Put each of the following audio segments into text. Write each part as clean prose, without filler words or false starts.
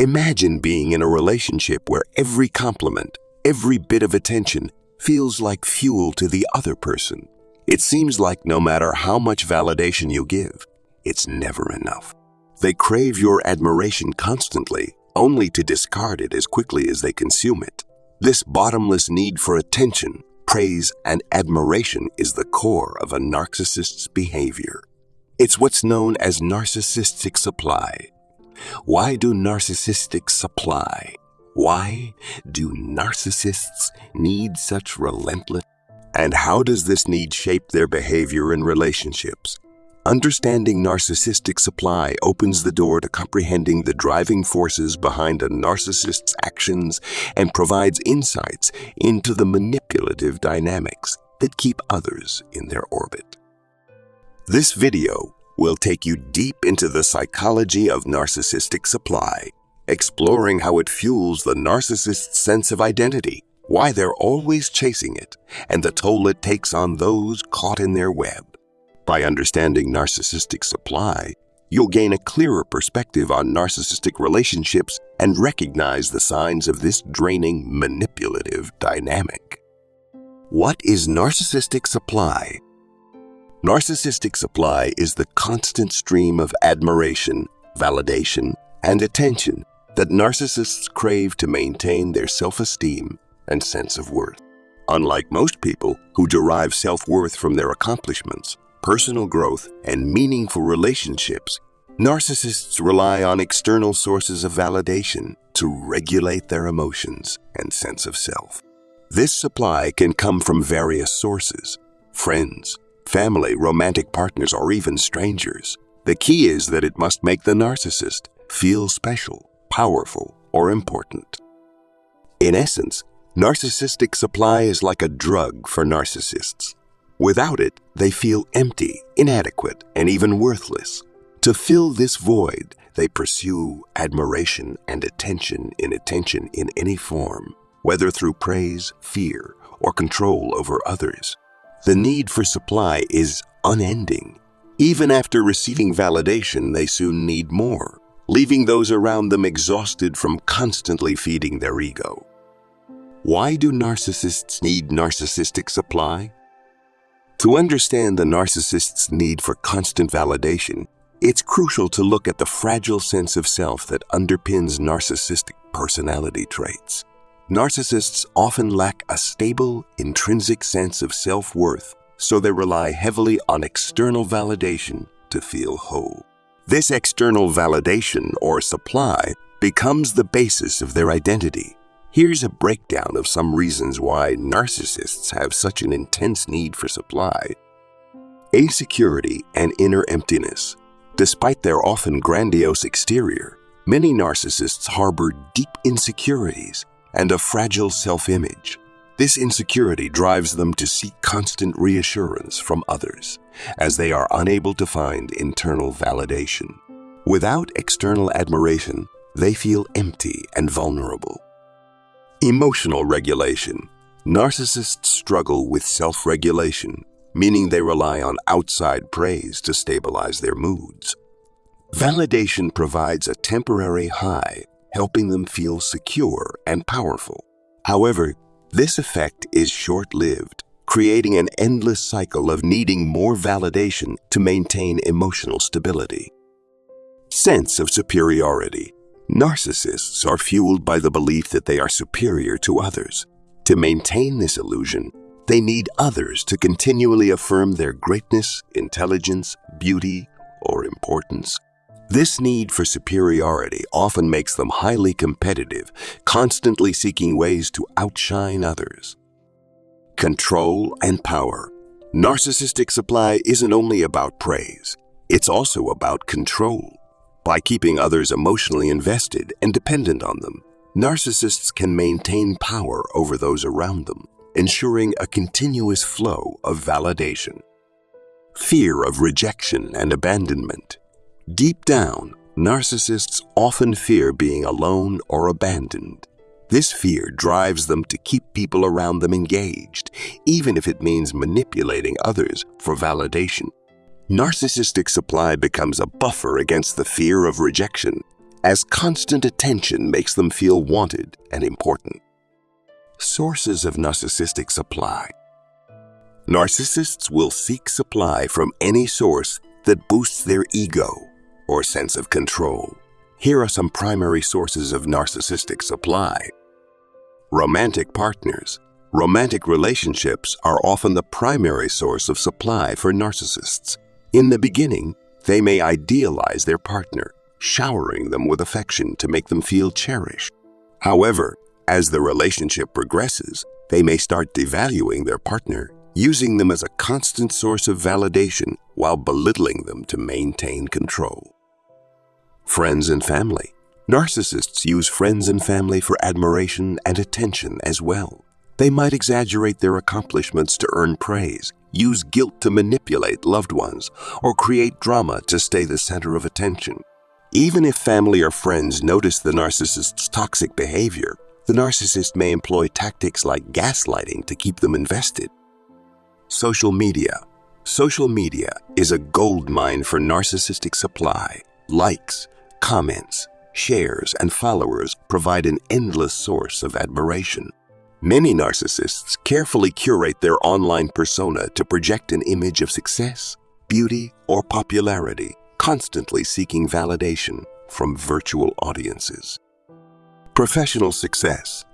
Imagine being in a relationship where every compliment, every bit of attention feels like fuel to the other person. It seems like no matter how much validation you give, it's never enough. They crave your admiration constantly, only to discard it as quickly as they consume it. This bottomless need for attention, praise, and admiration is the core of a narcissist's behavior. It's what's known as narcissistic supply. Why do narcissistics supply? Why do narcissists need such relentless? And how does this need shape their behavior in relationships? Understanding narcissistic supply opens the door to comprehending the driving forces behind a narcissist's actions and provides insights into the manipulative dynamics that keep others in their orbit. This video will take you deep into the psychology of narcissistic supply, exploring how it fuels the narcissist's sense of identity, why they're always chasing it, and the toll it takes on those caught in their web. By understanding narcissistic supply, you'll gain a clearer perspective on narcissistic relationships and recognize the signs of this draining, manipulative dynamic. What is narcissistic supply? Narcissistic supply is the constant stream of admiration, validation, and attention that narcissists crave to maintain their self-esteem and sense of worth. Unlike most people who derive self-worth from their accomplishments, personal growth, and meaningful relationships, narcissists rely on external sources of validation to regulate their emotions and sense of self. This supply can come from various sources: friends, family, romantic partners, or even strangers. The key is that it must make the narcissist feel special, powerful, or important. In essence, narcissistic supply is like a drug for narcissists. Without it, they feel empty, inadequate, and even worthless. To fill this void, they pursue admiration and attention in any form, whether through praise, fear, or control over others. The need for supply is unending. Even after receiving validation, they soon need more, leaving those around them exhausted from constantly feeding their ego. Why do narcissists need narcissistic supply? To understand the narcissist's need for constant validation, it's crucial to look at the fragile sense of self that underpins narcissistic personality traits. Narcissists often lack a stable, intrinsic sense of self-worth, so they rely heavily on external validation to feel whole. This external validation, or supply, becomes the basis of their identity. Here's a breakdown of some reasons why narcissists have such an intense need for supply. Insecurity and inner emptiness. Despite their often grandiose exterior, many narcissists harbor deep insecurities and a fragile self-image. This insecurity drives them to seek constant reassurance from others, as they are unable to find internal validation. Without external admiration, they feel empty and vulnerable. Emotional regulation. Narcissists struggle with self-regulation, meaning they rely on outside praise to stabilize their moods. Validation provides a temporary high, helping them feel secure and powerful. However, this effect is short-lived, creating an endless cycle of needing more validation to maintain emotional stability. Sense of superiority. Narcissists are fueled by the belief that they are superior to others. To maintain this illusion, they need others to continually affirm their greatness, intelligence, beauty, or importance. This need for superiority often makes them highly competitive, constantly seeking ways to outshine others. Control and power. Narcissistic supply isn't only about praise, it's also about control. By keeping others emotionally invested and dependent on them, narcissists can maintain power over those around them, ensuring a continuous flow of validation. Fear of rejection and abandonment. Deep down, narcissists often fear being alone or abandoned. This fear drives them to keep people around them engaged, even if it means manipulating others for validation. Narcissistic supply becomes a buffer against the fear of rejection, as constant attention makes them feel wanted and important. Sources of narcissistic supply. Narcissists will seek supply from any source that boosts their ego or sense of control. Here are some primary sources of narcissistic supply. Romantic partners. Romantic relationships are often the primary source of supply for narcissists. In the beginning, they may idealize their partner, showering them with affection to make them feel cherished. However, as the relationship progresses, they may start devaluing their partner, using them as a constant source of validation while belittling them to maintain control. Friends and family. Narcissists use friends and family for admiration and attention as well. They might exaggerate their accomplishments to earn praise, use guilt to manipulate loved ones, or create drama to stay the center of attention. Even if family or friends notice the narcissist's toxic behavior, the narcissist may employ tactics like gaslighting to keep them invested. Social media. Social media is a goldmine for narcissistic supply. Likes, comments, shares, and followers provide an endless source of admiration. Many narcissists carefully curate their online persona to project an image of success, beauty, or popularity, constantly seeking validation from virtual audiences. Professional success.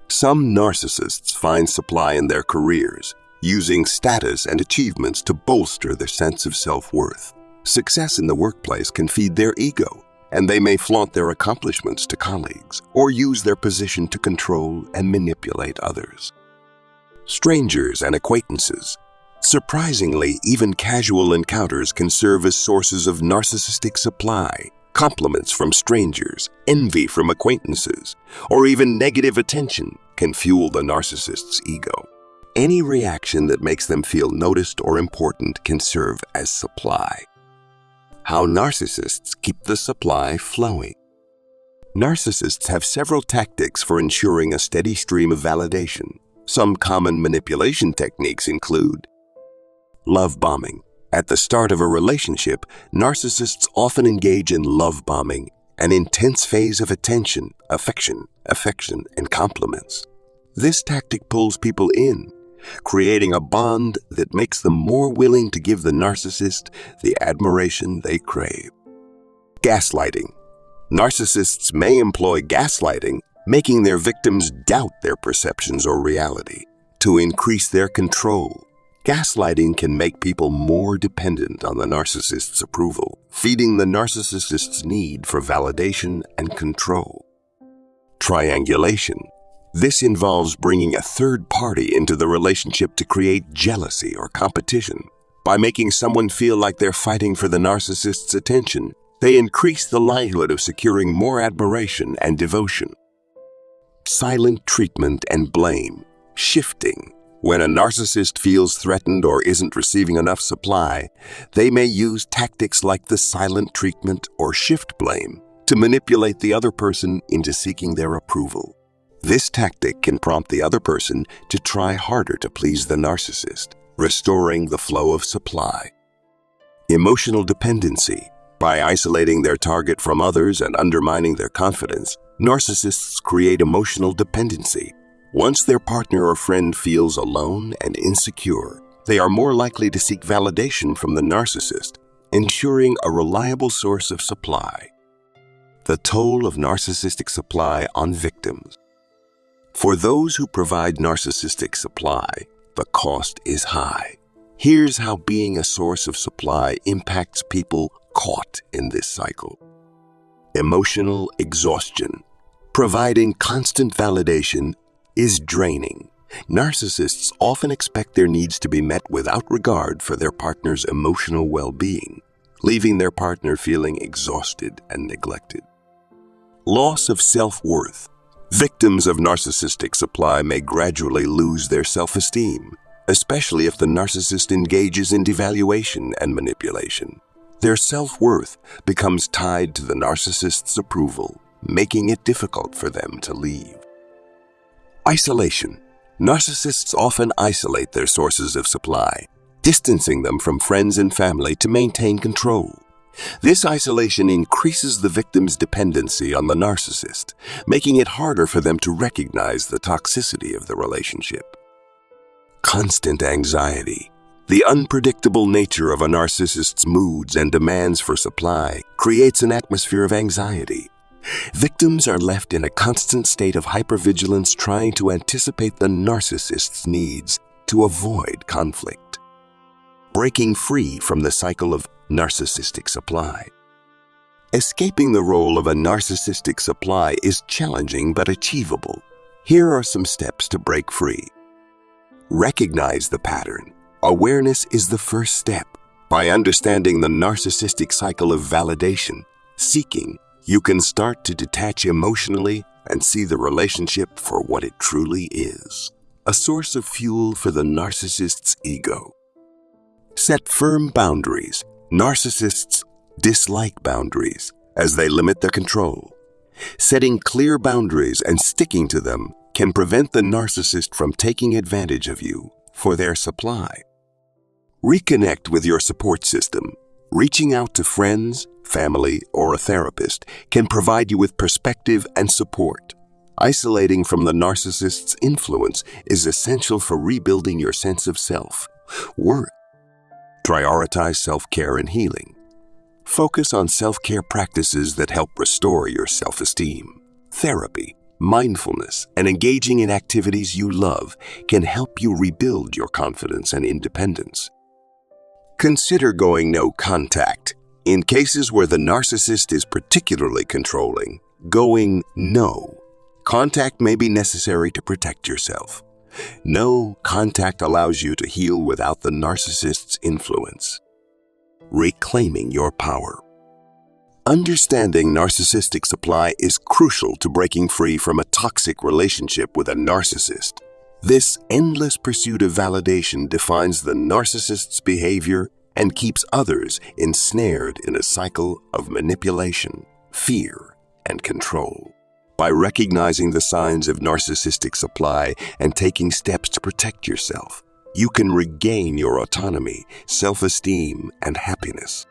Some narcissists find supply in their careers, using status and achievements to bolster their sense of self-worth. Success in the workplace can feed their ego, and they may flaunt their accomplishments to colleagues or use their position to control and manipulate others. Strangers and acquaintances. Surprisingly, even casual encounters can serve as sources of narcissistic supply. Compliments from strangers, envy from acquaintances, or even negative attention can fuel the narcissist's ego. Any reaction that makes them feel noticed or important can serve as supply. How narcissists keep the supply flowing. Narcissists have several tactics for ensuring a steady stream of validation. Some common manipulation techniques include love bombing. At the start of a relationship, narcissists often engage in love bombing, an intense phase of attention, affection, and compliments. This tactic pulls people in, creating a bond that makes them more willing to give the narcissist the admiration they crave. Gaslighting. Narcissists may employ gaslighting, making their victims doubt their perceptions or reality. To increase their control, gaslighting can make people more dependent on the narcissist's approval, feeding the narcissist's need for validation and control. Triangulation. This involves bringing a third party into the relationship to create jealousy or competition. By making someone feel like they're fighting for the narcissist's attention, they increase the likelihood of securing more admiration and devotion. Silent treatment and blame. Shifting. When a narcissist feels threatened or isn't receiving enough supply, they may use tactics like the silent treatment or shift blame to manipulate the other person into seeking their approval. This tactic can prompt the other person to try harder to please the narcissist, restoring the flow of supply. Emotional dependency. By isolating their target from others and undermining their confidence, narcissists create emotional dependency. Once their partner or friend feels alone and insecure, they are more likely to seek validation from the narcissist, ensuring a reliable source of supply. The toll of narcissistic supply on victims. For those who provide narcissistic supply, the cost is high. Here's how being a source of supply impacts people caught in this cycle. Emotional exhaustion. Providing constant validation is draining. Narcissists often expect their needs to be met without regard for their partner's emotional well-being, leaving their partner feeling exhausted and neglected. Loss of self-worth. Victims of narcissistic supply may gradually lose their self-esteem, especially if the narcissist engages in devaluation and manipulation. Their self-worth becomes tied to the narcissist's approval, making it difficult for them to leave. Isolation. Narcissists often isolate their sources of supply, distancing them from friends and family to maintain control. This isolation increases the victim's dependency on the narcissist, making it harder for them to recognize the toxicity of the relationship. Constant anxiety. The unpredictable nature of a narcissist's moods and demands for supply creates an atmosphere of anxiety. Victims are left in a constant state of hypervigilance, trying to anticipate the narcissist's needs to avoid conflict. Breaking free from the cycle of narcissistic supply. Escaping the role of a narcissistic supply is challenging but achievable. Here are some steps to break free. Recognize the pattern. Awareness is the first step. By understanding the narcissistic cycle of validation, seeking, you can start to detach emotionally and see the relationship for what it truly is, a source of fuel for the narcissist's ego. Set firm boundaries. Narcissists dislike boundaries as they limit their control. Setting clear boundaries and sticking to them can prevent the narcissist from taking advantage of you for their supply. Reconnect with your support system. Reaching out to friends, family, or a therapist can provide you with perspective and support. Isolating from the narcissist's influence is essential for rebuilding your sense of self-worth. Prioritize self-care and healing. Focus on self-care practices that help restore your self-esteem. Therapy, mindfulness, and engaging in activities you love can help you rebuild your confidence and independence. Consider going no contact. In cases where the narcissist is particularly controlling, going no contact may be necessary to protect yourself. No contact allows you to heal without the narcissist's influence. Reclaiming your power. Understanding narcissistic supply is crucial to breaking free from a toxic relationship with a narcissist. This endless pursuit of validation defines the narcissist's behavior and keeps others ensnared in a cycle of manipulation, fear, and control. By recognizing the signs of narcissistic supply and taking steps to protect yourself, you can regain your autonomy, self-esteem, and happiness.